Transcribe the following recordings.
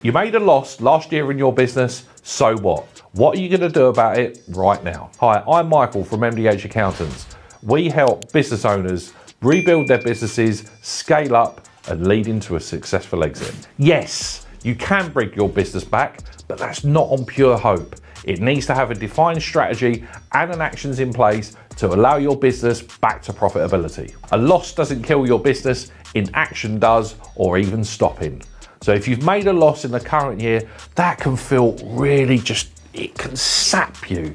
You made a loss last year in your business, so what? What are you going to do about it right now? Hi, I'm Michael from MDH Accountants. We help business owners rebuild their businesses, scale up, and lead into a successful exit. Yes, you can bring your business back, but that's not on pure hope. It needs to have a defined strategy and an actions in place to allow your business back to profitability. A loss doesn't kill your business, inaction does, or even stopping. So if you've made a loss in the current year, that can feel really it can sap you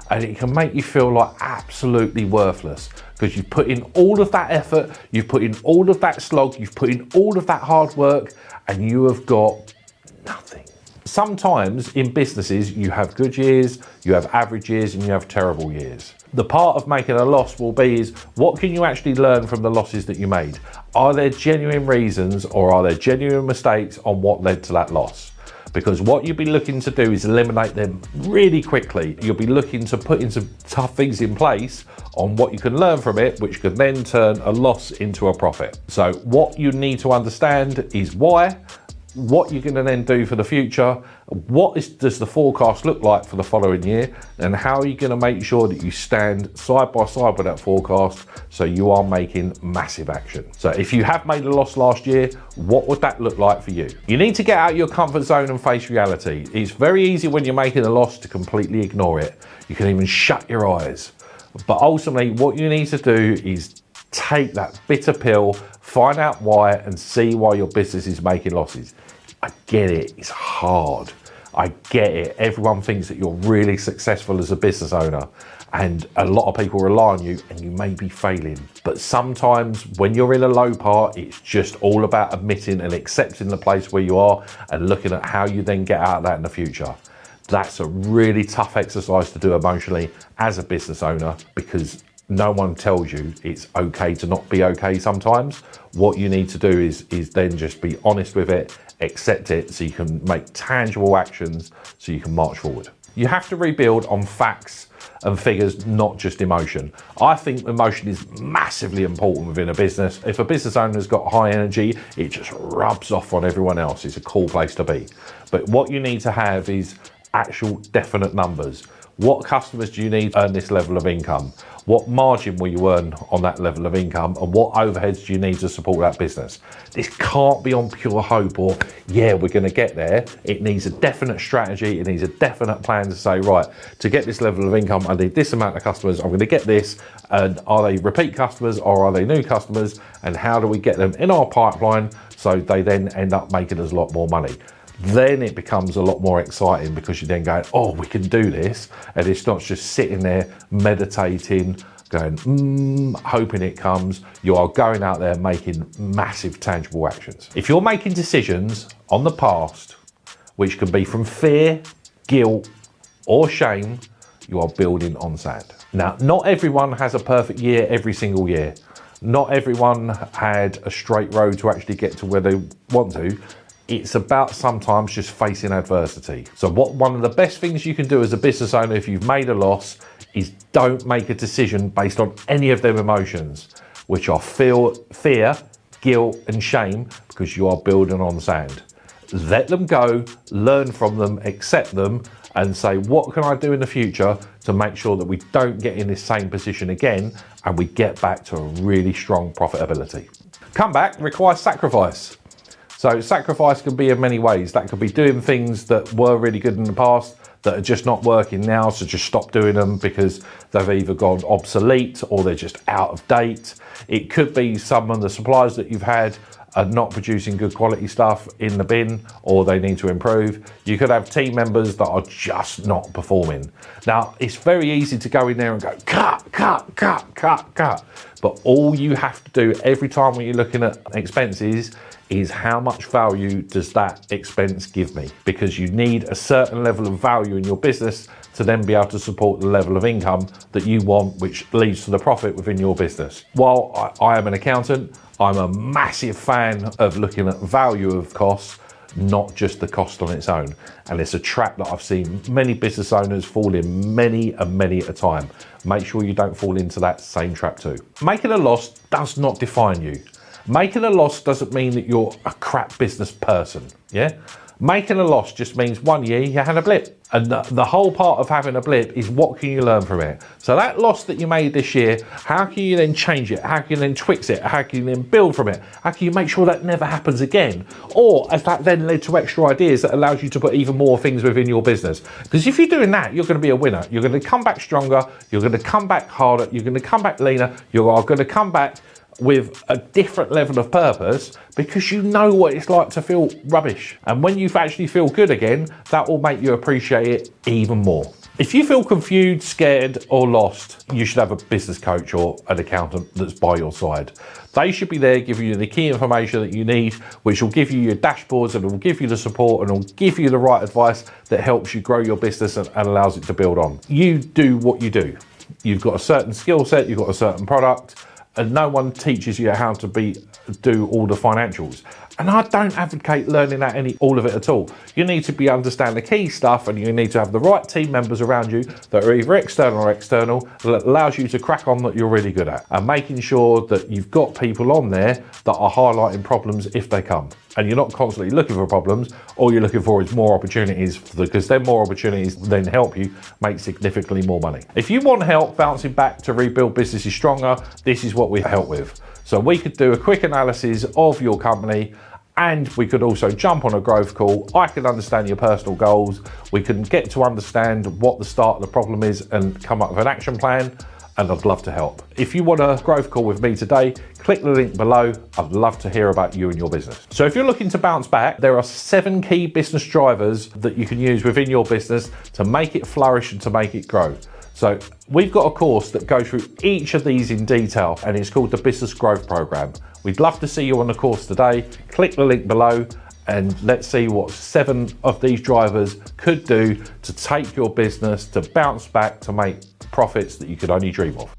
and it can make you feel like absolutely worthless because you've put in all of that effort, you've put in all of that slog, you've put in all of that hard work and you have got nothing. Sometimes in businesses, you have good years, you have average years, and you have terrible years. The part of making a loss will be is what can you actually learn from the losses that you made? Are there genuine reasons or are there genuine mistakes on what led to that loss? Because what you'll be looking to do is eliminate them really quickly. You'll be looking to put in some tough things in place on what you can learn from it, which could then turn a loss into a profit. So what you need to understand is why, what you're going to then do for the future, does the forecast look like for the following year, and how are you going to make sure that you stand side by side with that forecast so you are making massive action. So if you have made a loss last year, what would that look like for you? You need to get out of your comfort zone and face reality. It's very easy when you're making a loss to completely ignore it. You can even shut your eyes. But ultimately, what you need to do is take that bitter pill, find out why, and see why your business is making losses. I get it, it's hard. I get it. Everyone thinks that you're really successful as a business owner and a lot of people rely on you and you may be failing. But sometimes when you're in a low part, it's just all about admitting and accepting the place where you are and looking at how you then get out of that in the future. That's a really tough exercise to do emotionally as a business owner because no one tells you it's okay to not be okay sometimes. What you need to do is then just be honest with it, accept it so you can make tangible actions so you can march forward. You have to rebuild on facts and figures, not just emotion. I think emotion is massively important within a business. If a business owner's got high energy, it just rubs off on everyone else. It's a cool place to be. But what you need to have is actual definite numbers. What customers do you need to earn this level of income? What margin will you earn on that level of income? And what overheads do you need to support that business? This can't be on pure hope or, yeah, we're going to get there. It needs a definite strategy. It needs a definite plan to say, right, to get this level of income, I need this amount of customers. I'm going to get this. And are they repeat customers or are they new customers? And how do we get them in our pipeline so they then end up making us a lot more money? Then it becomes a lot more exciting because you then go, oh, we can do this. And it's not just sitting there meditating, going, hoping it comes. You are going out there making massive tangible actions. If you're making decisions on the past, which can be from fear, guilt, or shame, you are building on sand. Now, not everyone has a perfect year every single year. Not everyone had a straight road to actually get to where they want to. It's about sometimes just facing adversity. So one of the best things you can do as a business owner if you've made a loss is don't make a decision based on any of them emotions, which are fear, guilt, and shame, because you are building on sand. Let them go, learn from them, accept them, and say, what can I do in the future to make sure that we don't get in this same position again and we get back to a really strong profitability. Comeback requires sacrifice. So sacrifice can be in many ways. That could be doing things that were really good in the past that are just not working now, so just stop doing them because they've either gone obsolete or they're just out of date. It could be some of the suppliers that you've had are not producing good quality stuff in the bin or they need to improve. You could have team members that are just not performing. Now, it's very easy to go in there and go, cut. But all you have to do every time when you're looking at expenses is how much value does that expense give me? Because you need a certain level of value in your business to then be able to support the level of income that you want, which leads to the profit within your business. While I am an accountant, I'm a massive fan of looking at value of costs, not just the cost on its own. And it's a trap that I've seen many business owners fall in many at a time. Make sure you don't fall into that same trap too. Making a loss does not define you. Making a loss doesn't mean that you're a crap business person, yeah? Making a loss just means 1 year you had a blip. And the whole part of having a blip is what can you learn from it? So that loss that you made this year, how can you then change it? How can you then twix it? How can you then build from it? How can you make sure that never happens again? Or has that then led to extra ideas that allows you to put even more things within your business? Because if you're doing that, you're going to be a winner. You're going to come back stronger. You're going to come back harder. You're going to come back leaner. You are going to come back with a different level of purpose because you know what it's like to feel rubbish. And when you actually feel good again, that will make you appreciate it even more. If you feel confused, scared, or lost, you should have a business coach or an accountant that's by your side. They should be there giving you the key information that you need, which will give you your dashboards and will give you the support and will give you the right advice that helps you grow your business and allows it to build on. You do what you do. You've got a certain skill set, you've got a certain product, and no one teaches you how to do all the financials. And I don't advocate learning all of it at all. You need to understand the key stuff, and you need to have the right team members around you that are either external that allows you to crack on that you're really good at, and making sure that you've got people on there that are highlighting problems if they come. And you're not constantly looking for problems. All you're looking for is more opportunities, because then more opportunities then help you make significantly more money. If you want help bouncing back to rebuild businesses stronger, this is what we help with. So we could do a quick analysis of your company, and we could also jump on a growth call. I can understand your personal goals. We can get to understand what the start of the problem is and come up with an action plan. And I'd love to help. If you want a growth call with me today, click the link below. I'd love to hear about you and your business. So if you're looking to bounce back, there are 7 key business drivers that you can use within your business to make it flourish and to make it grow. So we've got a course that goes through each of these in detail, and it's called the Business Growth Program. We'd love to see you on the course today. Click the link below and let's see what 7 of these drivers could do to take your business to bounce back to make profits that you could only dream of.